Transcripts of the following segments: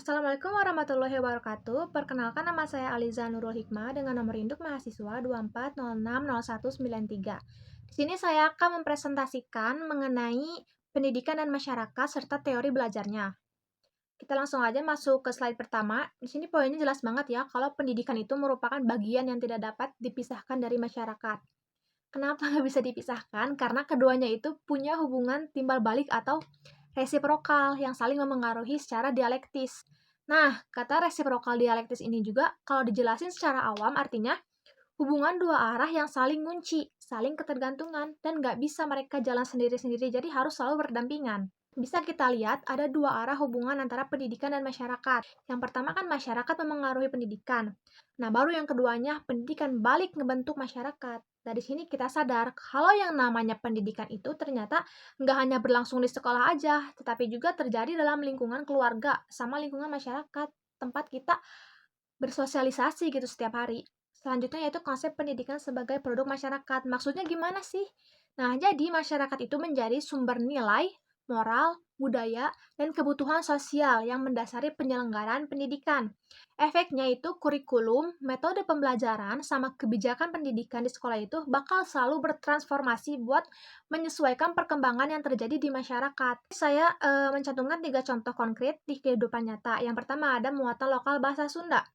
Assalamualaikum warahmatullahi wabarakatuh. Perkenalkan, nama saya Aliza Nurul Hikmah dengan nomor induk mahasiswa 24060193. Di sini saya akan mempresentasikan mengenai pendidikan dan masyarakat serta teori belajarnya. Kita langsung aja masuk ke slide pertama. Di sini poinnya jelas banget ya, kalau pendidikan itu merupakan bagian yang tidak dapat dipisahkan dari masyarakat. Kenapa nggak bisa dipisahkan? Karena keduanya itu punya hubungan timbal balik atau resiprokal yang saling memengaruhi secara dialektis. Nah, kata resiprokal dialektis ini juga kalau dijelasin secara awam artinya hubungan dua arah yang saling ngunci, saling ketergantungan, dan nggak bisa mereka jalan sendiri-sendiri, jadi harus selalu berdampingan. Bisa kita lihat ada dua arah hubungan antara pendidikan dan masyarakat. Yang pertama kan masyarakat memengaruhi pendidikan. Nah, baru yang keduanya pendidikan balik ngebentuk masyarakat. Dari sini kita sadar kalau yang namanya pendidikan itu ternyata nggak hanya berlangsung di sekolah aja, tetapi juga terjadi dalam lingkungan keluarga sama lingkungan masyarakat, tempat kita bersosialisasi gitu setiap hari. Selanjutnya yaitu konsep pendidikan sebagai produk masyarakat. Maksudnya gimana sih? Nah, jadi masyarakat itu menjadi sumber nilai, moral, budaya, dan kebutuhan sosial yang mendasari penyelenggaraan pendidikan. Efeknya itu kurikulum, metode pembelajaran, sama kebijakan pendidikan di sekolah itu bakal selalu bertransformasi buat menyesuaikan perkembangan yang terjadi di masyarakat. Saya mencantumkan 3 contoh konkret di kehidupan nyata. Yang pertama ada muatan lokal bahasa Sunda.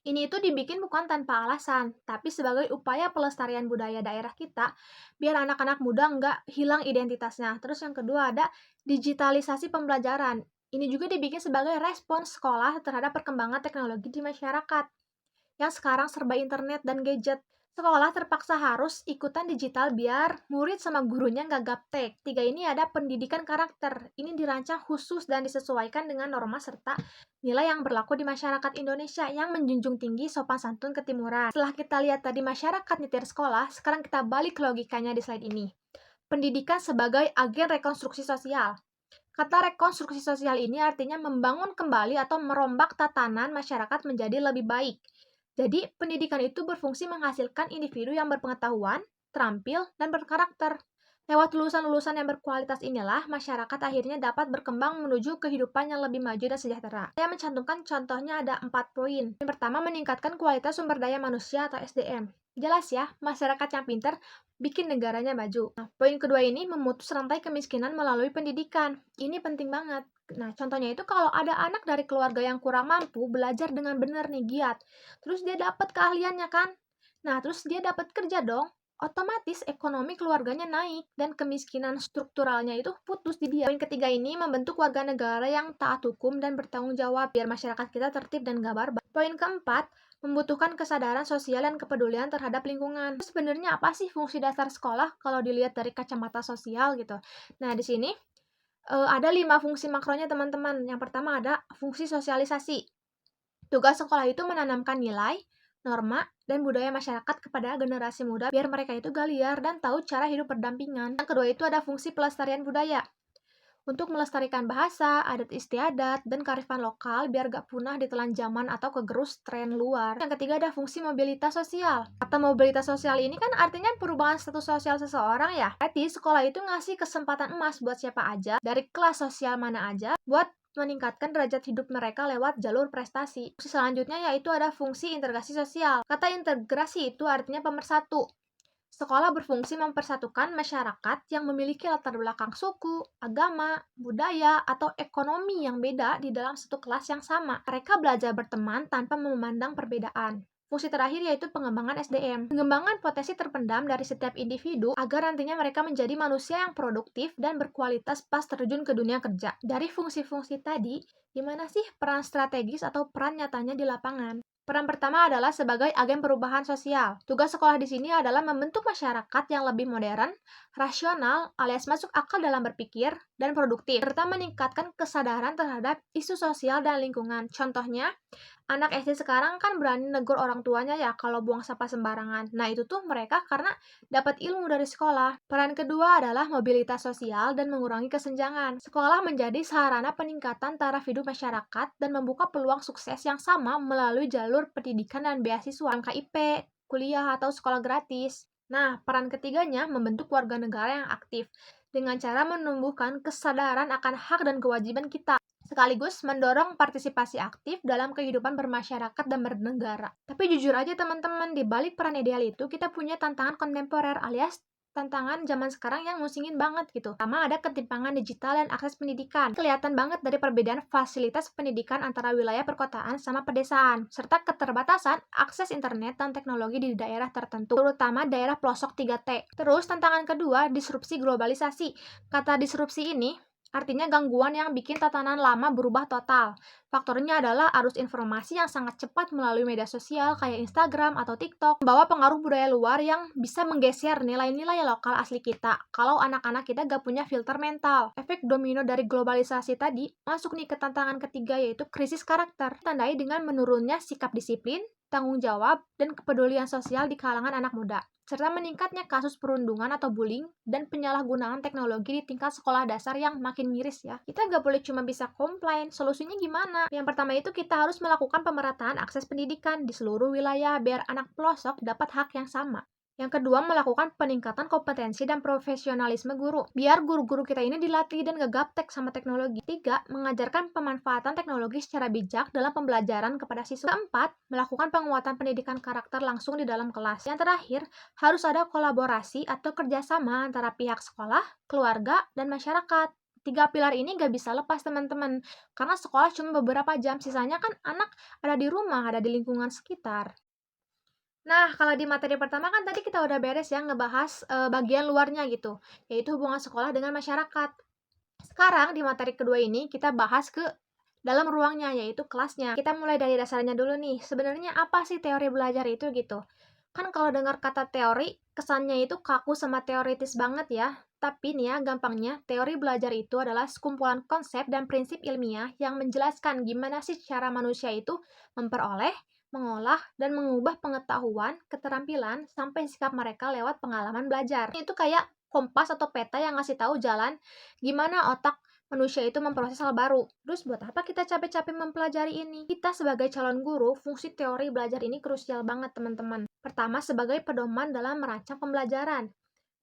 Ini itu dibikin bukan tanpa alasan, tapi sebagai upaya pelestarian budaya daerah kita, biar anak-anak muda nggak hilang identitasnya. Terus yang kedua ada digitalisasi pembelajaran. Ini juga dibikin sebagai respons sekolah terhadap perkembangan teknologi di masyarakat yang sekarang serba internet dan gadget. Sekolah terpaksa harus ikutan digital biar murid sama gurunya nggak gaptek. Tiga ini ada pendidikan karakter. Ini dirancang khusus dan disesuaikan dengan norma serta nilai yang berlaku di masyarakat Indonesia yang menjunjung tinggi sopan santun ketimuran. Setelah kita lihat tadi masyarakat nyetir sekolah, sekarang kita balik logikanya di slide ini. Pendidikan sebagai agen rekonstruksi sosial. Kata rekonstruksi sosial ini artinya membangun kembali atau merombak tatanan masyarakat menjadi lebih baik. Jadi, pendidikan itu berfungsi menghasilkan individu yang berpengetahuan, terampil, dan berkarakter. Lewat lulusan-lulusan yang berkualitas inilah, masyarakat akhirnya dapat berkembang menuju kehidupan yang lebih maju dan sejahtera. Saya mencantumkan contohnya ada 4 poin. Yang pertama, meningkatkan kualitas sumber daya manusia atau SDM. Jelas ya, masyarakat yang pintar bikin negaranya maju. Nah, poin kedua ini memutus rantai kemiskinan melalui pendidikan. Ini penting banget. Nah, contohnya itu kalau ada anak dari keluarga yang kurang mampu belajar dengan benar nih, giat. Terus dia dapat keahliannya kan? Nah, terus dia dapat kerja dong. Otomatis ekonomi keluarganya naik dan kemiskinan strukturalnya itu putus di dia. Poin ketiga ini membentuk warga negara yang taat hukum dan bertanggung jawab biar masyarakat kita tertib dan gak barbar. Poin keempat, membutuhkan kesadaran sosial dan kepedulian terhadap lingkungan. Sebenarnya apa sih fungsi dasar sekolah kalau dilihat dari kacamata sosial gitu? Nah, di sini ada 5 fungsi makronya teman-teman. Yang pertama ada fungsi sosialisasi. Tugas sekolah itu menanamkan nilai, norma, dan budaya masyarakat kepada generasi muda biar mereka itu gak liar dan tahu cara hidup berdampingan. Yang kedua itu ada fungsi pelestarian budaya. Untuk melestarikan bahasa, adat istiadat, dan kearifan lokal biar gak punah ditelan zaman atau kegerus tren luar. Yang ketiga ada fungsi mobilitas sosial. Kata mobilitas sosial ini kan artinya perubahan status sosial seseorang ya. Berarti sekolah itu ngasih kesempatan emas buat siapa aja, dari kelas sosial mana aja, buat meningkatkan derajat hidup mereka lewat jalur prestasi. Fungsi selanjutnya yaitu ada fungsi integrasi sosial. Kata integrasi itu artinya pemersatu. Sekolah berfungsi mempersatukan masyarakat yang memiliki latar belakang suku, agama, budaya, atau ekonomi yang beda di dalam satu kelas yang sama. Mereka belajar berteman tanpa memandang perbedaan. Fungsi terakhir yaitu pengembangan SDM. Pengembangan potensi terpendam dari setiap individu agar nantinya mereka menjadi manusia yang produktif dan berkualitas pas terjun ke dunia kerja. Dari fungsi-fungsi tadi, gimana sih peran strategis atau peran nyatanya di lapangan? Peran pertama adalah sebagai agen perubahan sosial. Tugas sekolah di sini adalah membentuk masyarakat yang lebih modern, rasional, alias masuk akal dalam berpikir, dan produktif, serta meningkatkan kesadaran terhadap isu sosial dan lingkungan. Contohnya, anak SD sekarang kan berani negur orang tuanya ya kalau buang sampah sembarangan. Nah, itu tuh mereka karena dapat ilmu dari sekolah. Peran kedua adalah mobilitas sosial dan mengurangi kesenjangan. Sekolah menjadi sarana peningkatan taraf hidup masyarakat dan membuka peluang sukses yang sama melalui jalur pendidikan dan beasiswa, KIP, kuliah, atau sekolah gratis. Nah, peran ketiganya membentuk warga negara yang aktif dengan cara menumbuhkan kesadaran akan hak dan kewajiban kita. sekaligus mendorong partisipasi aktif dalam kehidupan bermasyarakat dan bernegara. Tapi jujur aja teman-teman, di balik peran ideal itu kita punya tantangan kontemporer alias tantangan zaman sekarang yang musingin banget gitu. Pertama ada ketimpangan digital dan akses pendidikan. Kelihatan banget dari perbedaan fasilitas pendidikan antara wilayah perkotaan sama pedesaan, serta keterbatasan akses internet dan teknologi di daerah tertentu, terutama daerah pelosok 3T. Terus tantangan kedua, disrupsi globalisasi. Kata disrupsi ini artinya gangguan yang bikin tatanan lama berubah total. Faktornya adalah arus informasi yang sangat cepat melalui media sosial kayak Instagram atau TikTok, membawa pengaruh budaya luar yang bisa menggeser nilai-nilai lokal asli kita kalau anak-anak kita gak punya filter mental. Efek domino dari globalisasi tadi masuk nih ke tantangan ketiga, yaitu krisis karakter. Tandai dengan menurunnya sikap disiplin, tanggung jawab, dan kepedulian sosial di kalangan anak muda, serta meningkatnya kasus perundungan atau bullying dan penyalahgunaan teknologi di tingkat sekolah dasar yang makin miris ya. Kita gak boleh cuma bisa komplain, solusinya gimana? Yang pertama itu kita harus melakukan pemerataan akses pendidikan di seluruh wilayah biar anak pelosok dapat hak yang sama. Yang kedua, melakukan peningkatan kompetensi dan profesionalisme guru, biar guru-guru kita ini dilatih dan gak gaptek sama teknologi. Tiga, mengajarkan pemanfaatan teknologi secara bijak dalam pembelajaran kepada siswa. Keempat, melakukan penguatan pendidikan karakter langsung di dalam kelas. Yang terakhir, harus ada kolaborasi atau kerjasama antara pihak sekolah, keluarga, dan masyarakat. Tiga pilar ini gak bisa lepas teman-teman, karena sekolah cuma beberapa jam, sisanya kan anak ada di rumah, ada di lingkungan sekitar. Nah, kalau di materi pertama kan tadi kita udah beres ya ngebahas bagian luarnya gitu, yaitu hubungan sekolah dengan masyarakat. Sekarang di materi kedua ini kita bahas ke dalam ruangnya, yaitu kelasnya. Kita mulai dari dasarnya dulu nih. Sebenarnya apa sih teori belajar itu gitu? Kan kalau dengar kata teori, kesannya itu kaku sama teoritis banget ya. Tapi nih ya, gampangnya, teori belajar itu adalah sekumpulan konsep dan prinsip ilmiah yang menjelaskan gimana sih cara manusia itu memperoleh, mengolah, dan mengubah pengetahuan, keterampilan, sampai sikap mereka lewat pengalaman belajar. Itu kayak kompas atau peta yang ngasih tahu jalan gimana otak manusia itu memproses hal baru. Terus buat apa kita capek-capek mempelajari ini? Kita sebagai calon guru, fungsi teori belajar ini krusial banget teman-teman. Pertama, sebagai pedoman dalam merancang pembelajaran.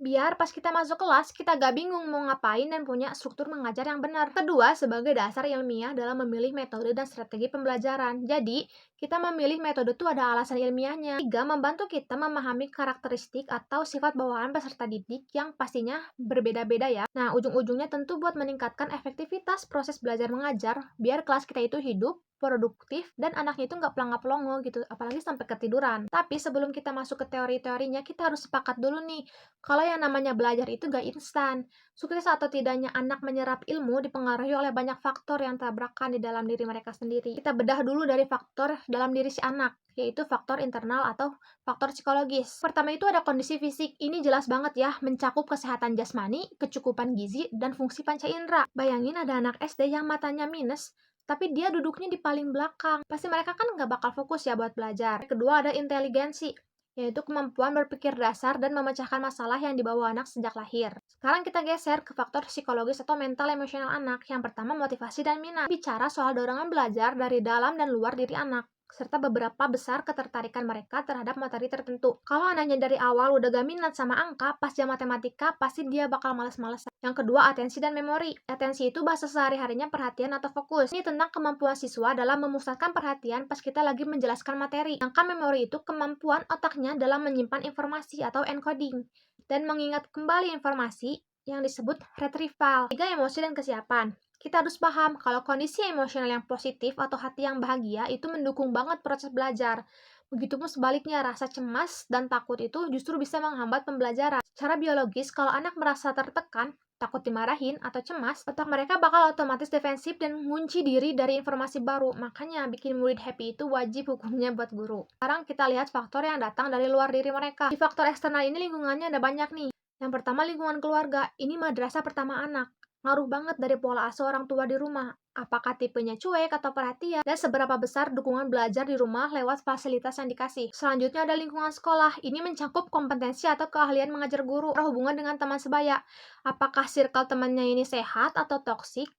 Biar pas kita masuk kelas, kita gak bingung mau ngapain dan punya struktur mengajar yang benar. Kedua, sebagai dasar ilmiah dalam memilih metode dan strategi pembelajaran. Jadi, kita memilih metode itu ada alasan ilmiahnya. Tiga, membantu kita memahami karakteristik atau sifat bawaan peserta didik yang pastinya berbeda-beda ya. Nah, ujung-ujungnya tentu buat meningkatkan efektivitas proses belajar mengajar, biar kelas kita itu hidup, produktif, dan anaknya itu nggak pelangap-pelongo gitu, apalagi sampai ketiduran. Tapi sebelum kita masuk ke teori-teorinya, kita harus sepakat dulu nih, kalau yang namanya belajar itu gak instan. Sukses atau tidaknya anak menyerap ilmu dipengaruhi oleh banyak faktor yang tabrakan di dalam diri mereka sendiri. Kita bedah dulu dari faktor dalam diri si anak, yaitu faktor internal atau faktor psikologis. Pertama itu ada kondisi fisik. Ini jelas banget ya, mencakup kesehatan jasmani, kecukupan gizi, dan fungsi panca indera. Bayangin ada anak SD yang matanya minus, tapi dia duduknya di paling belakang. Pasti mereka kan nggak bakal fokus ya buat belajar. Kedua ada inteligensi, yaitu kemampuan berpikir dasar dan memecahkan masalah yang dibawa anak sejak lahir. Sekarang kita geser ke faktor psikologis atau mental emosional anak. Yang pertama motivasi dan minat. Bicara soal dorongan belajar dari dalam dan luar diri anak, serta beberapa besar ketertarikan mereka terhadap materi tertentu. Kalau anaknya dari awal udah gak minat sama angka, pas jam matematika pasti dia bakal males-malesan. Yang kedua, atensi dan memori. Atensi itu bahasa sehari-harinya perhatian atau fokus. Ini tentang kemampuan siswa dalam memusatkan perhatian pas kita lagi menjelaskan materi. Sedangkan memori itu kemampuan otaknya dalam menyimpan informasi atau encoding dan mengingat kembali informasi yang disebut retrieval. Tiga, emosi dan kesiapan. Kita harus paham kalau kondisi emosional yang positif atau hati yang bahagia itu mendukung banget proses belajar. Begitupun sebaliknya, rasa cemas dan takut itu justru bisa menghambat pembelajaran. Secara biologis, kalau anak merasa tertekan, takut dimarahin, atau cemas, otak mereka bakal otomatis defensif dan mengunci diri dari informasi baru. Makanya, bikin murid happy itu wajib hukumnya buat guru. Sekarang kita lihat faktor yang datang dari luar diri mereka. Di faktor eksternal ini lingkungannya ada banyak nih. Yang pertama, lingkungan keluarga. Ini madrasah pertama anak. Ngaruh banget dari pola asuh orang tua di rumah. Apakah tipenya cuek atau perhatian, dan seberapa besar dukungan belajar di rumah lewat fasilitas yang dikasih. Selanjutnya ada lingkungan sekolah. Ini mencakup kompetensi atau keahlian mengajar guru, hubungan dengan teman sebaya. Apakah circle temannya ini sehat atau toksik?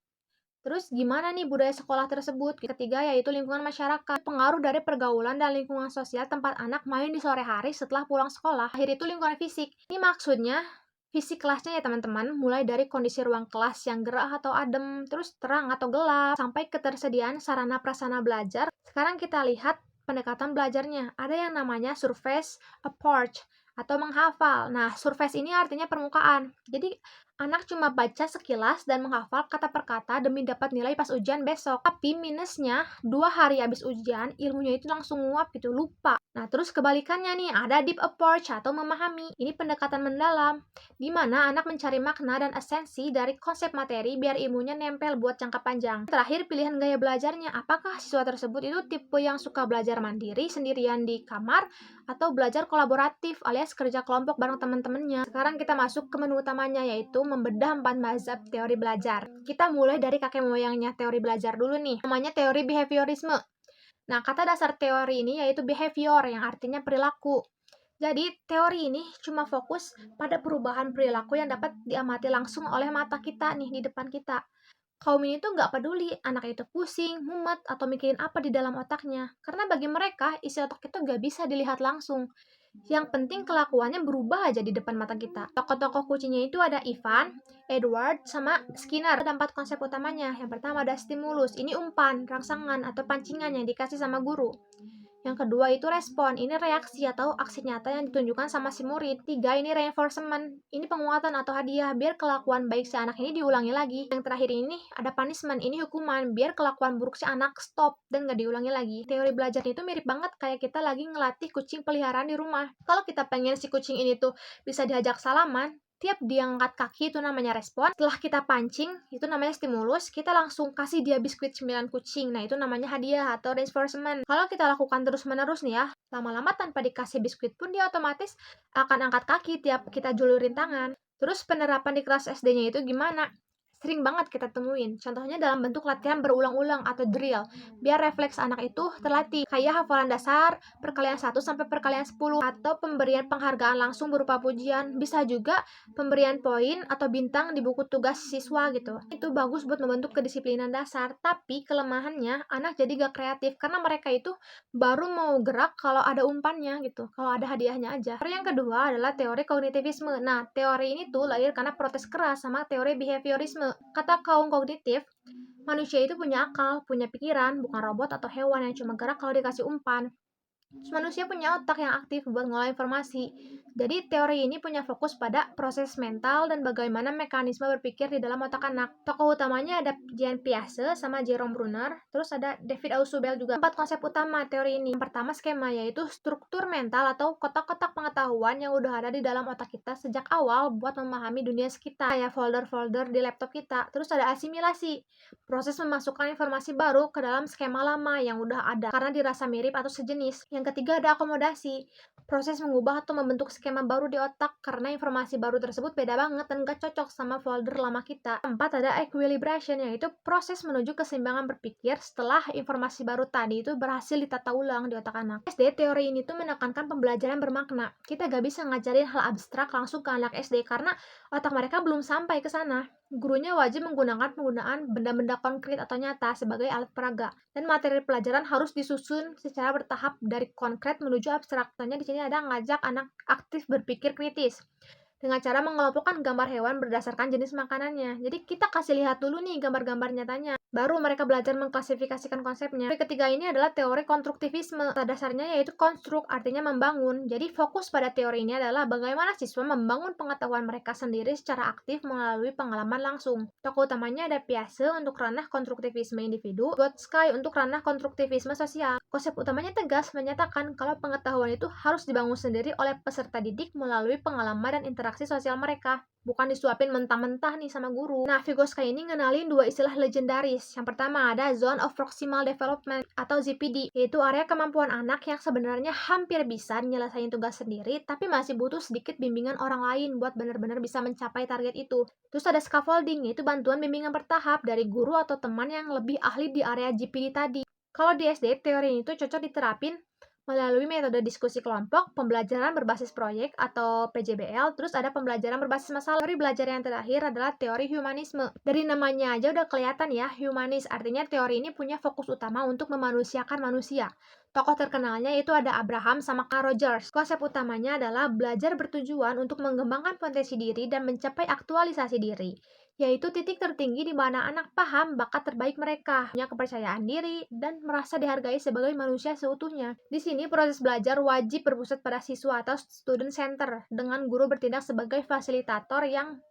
Terus gimana nih budaya sekolah tersebut? Ketiga yaitu lingkungan masyarakat. Pengaruh dari pergaulan dan lingkungan sosial tempat anak main di sore hari setelah pulang sekolah. Akhir itu lingkungan fisik. Ini maksudnya Fisik kelasnya ya teman-teman, mulai dari kondisi ruang kelas yang gerah atau adem, terus terang atau gelap, sampai ketersediaan sarana prasarana belajar. Sekarang kita lihat pendekatan belajarnya. Ada yang namanya surface approach atau menghafal. Nah, surface ini artinya permukaan. Jadi, anak cuma baca sekilas dan menghafal kata per kata demi dapat nilai pas ujian besok. Tapi minusnya, 2 hari habis ujian, ilmunya itu langsung nguap gitu, lupa. Nah, terus kebalikannya nih, ada deep approach atau memahami. Ini pendekatan mendalam di mana anak mencari makna dan esensi dari konsep materi biar ilmunya nempel buat jangka panjang. Terakhir, pilihan gaya belajarnya. Apakah siswa tersebut itu tipe yang suka belajar mandiri, sendirian di kamar, atau belajar kolaboratif alias kerja kelompok bareng teman-temannya? Sekarang kita masuk ke menu utamanya, yaitu membedah 4 mazhab teori belajar. Kita mulai dari kakek moyangnya teori belajar dulu nih, namanya teori behaviorisme. Nah, kata dasar teori ini yaitu behavior, yang artinya perilaku. Jadi, teori ini cuma fokus pada perubahan perilaku yang dapat diamati langsung oleh mata kita nih di depan kita. Kaum ini tuh nggak peduli anak itu pusing, mumet, atau mikirin apa di dalam otaknya. Karena bagi mereka, isi otak itu nggak bisa dilihat langsung. Yang penting kelakuannya berubah aja di depan mata kita. Tokoh-tokoh kuncinya itu ada Ivan, Edward, sama Skinner. Ada 4 konsep utamanya. Yang pertama ada stimulus. Ini umpan, rangsangan, atau pancingan yang dikasih sama guru. Yang kedua itu respon, ini reaksi atau aksi nyata yang ditunjukkan sama si murid. Tiga, ini reinforcement, ini penguatan atau hadiah, biar kelakuan baik si anak ini diulangi lagi. Yang terakhir ini ada punishment, ini hukuman, biar kelakuan buruk si anak stop dan gak diulangi lagi. Teori belajar itu mirip banget kayak kita lagi ngelatih kucing peliharaan di rumah. Kalau kita pengen si kucing ini tuh bisa diajak salaman, tiap dia angkat kaki itu namanya respon. Setelah kita pancing, itu namanya stimulus. Kita langsung kasih dia biskuit 9 kucing. Nah, itu namanya hadiah atau reinforcement. Kalau kita lakukan terus-menerus nih ya, lama-lama tanpa dikasih biskuit pun dia otomatis akan angkat kaki tiap kita julurin tangan. Terus penerapan di kelas SD-nya itu gimana? Sering banget kita temuin. Contohnya dalam bentuk latihan berulang-ulang atau drill. Biar refleks anak itu terlatih. Kayak hafalan dasar, perkalian 1 sampai perkalian 10. Atau pemberian penghargaan langsung berupa pujian. Bisa juga pemberian poin atau bintang di buku tugas siswa gitu. Itu bagus buat membentuk kedisiplinan dasar. Tapi kelemahannya, anak jadi gak kreatif. Karena mereka itu baru mau gerak kalau ada umpannya gitu. Kalau ada hadiahnya aja. Teori yang kedua adalah teori kognitivisme. Nah, teori ini tuh lahir karena protes keras sama teori behaviorisme. Kata kaum kognitif, manusia itu punya akal, punya pikiran, bukan robot atau hewan yang cuma gerak kalau dikasih umpan. Terus manusia punya otak yang aktif buat ngolah informasi. Jadi teori ini punya fokus pada proses mental dan bagaimana mekanisme berpikir di dalam otak anak. Tokoh utamanya ada Jean Piaget sama Jerome Bruner, terus ada David Ausubel juga. 4 konsep utama teori ini. Yang pertama skema, yaitu struktur mental atau kotak-kotak pengetahuan yang udah ada di dalam otak kita sejak awal buat memahami dunia sekitar. Kayak folder-folder di laptop kita. Terus ada asimilasi, proses memasukkan informasi baru ke dalam skema lama yang udah ada karena dirasa mirip atau sejenis. Yang ketiga ada akomodasi, proses mengubah atau membentuk skema baru di otak karena informasi baru tersebut beda banget dan gak cocok sama folder lama kita. Keempat ada equilibration, yaitu proses menuju keseimbangan berpikir setelah informasi baru tadi itu berhasil ditata ulang di otak anak. SD teori ini tuh menekankan pembelajaran bermakna. Kita gak bisa ngajarin hal abstrak langsung ke anak SD karena otak mereka belum sampai ke sana. Gurunya wajib menggunakan penggunaan benda-benda konkret atau nyata sebagai alat peraga. Dan materi pelajaran harus disusun secara bertahap dari konkret menuju abstrak. Contohnya di sini ada ngajak anak aktif berpikir kritis dengan cara mengelompokkan gambar hewan berdasarkan jenis makanannya. Jadi kita kasih lihat dulu nih gambar-gambar nyatanya. Baru mereka belajar mengklasifikasikan konsepnya. Teori ketiga ini adalah teori konstruktivisme. Dasarnya yaitu konstruk, artinya membangun. Jadi fokus pada teori ini adalah bagaimana siswa membangun pengetahuan mereka sendiri secara aktif melalui pengalaman langsung. Tokoh utamanya ada Piaget untuk ranah konstruktivisme individu, Vygotsky untuk ranah konstruktivisme sosial. Konsep utamanya tegas menyatakan kalau pengetahuan itu harus dibangun sendiri oleh peserta didik melalui pengalaman dan interaksi sosial mereka, bukan disuapin mentah-mentah nih sama guru. Nah, Vygotsky ini ngenalin 2 istilah legendaris. Yang pertama ada Zone of Proximal Development atau ZPD, yaitu area kemampuan anak yang sebenarnya hampir bisa nyelesain tugas sendiri, tapi masih butuh sedikit bimbingan orang lain buat benar-benar bisa mencapai target itu. Terus ada scaffolding, yaitu bantuan bimbingan bertahap dari guru atau teman yang lebih ahli di area GPD tadi. Kalau di SD, teori ini tuh cocok diterapin Melalui metode diskusi kelompok, pembelajaran berbasis proyek atau PJBL, terus ada pembelajaran berbasis masalah. Teori belajar yang terakhir adalah teori humanisme. Dari namanya aja udah kelihatan ya, humanis. Artinya teori ini punya fokus utama untuk memanusiakan manusia. Tokoh terkenalnya itu ada Abraham sama Carl Rogers. Konsep utamanya adalah belajar bertujuan untuk mengembangkan potensi diri dan mencapai aktualisasi diri, yaitu titik tertinggi di mana anak paham bakat terbaik mereka, punya kepercayaan diri, dan merasa dihargai sebagai manusia seutuhnya. Di sini, proses belajar wajib berpusat pada siswa atau student center, dengan guru bertindak sebagai fasilitator yang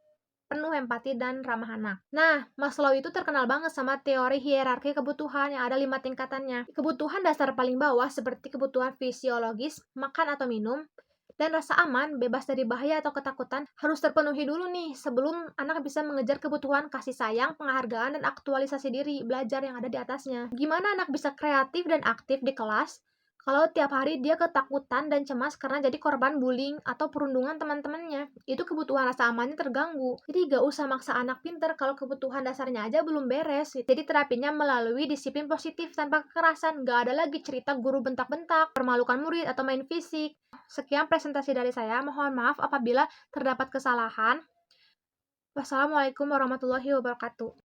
penuh empati dan ramah anak. Nah, Maslow itu terkenal banget sama teori hierarki kebutuhan yang ada 5 tingkatannya. Kebutuhan dasar paling bawah seperti kebutuhan fisiologis, makan atau minum, dan rasa aman, bebas dari bahaya atau ketakutan harus terpenuhi dulu nih sebelum anak bisa mengejar kebutuhan kasih sayang, penghargaan, dan aktualisasi diri belajar yang ada di atasnya. Gimana anak bisa kreatif dan aktif di kelas kalau tiap hari dia ketakutan dan cemas karena jadi korban bullying atau perundungan teman-temannya? Itu kebutuhan rasa amannya terganggu. Jadi gak usah maksa anak pinter kalau kebutuhan dasarnya aja belum beres. Jadi terapinya melalui disiplin positif tanpa kekerasan. Gak ada lagi cerita guru bentak-bentak, permalukan murid, atau main fisik. Sekian presentasi dari saya. Mohon maaf apabila terdapat kesalahan. Wassalamualaikum warahmatullahi wabarakatuh.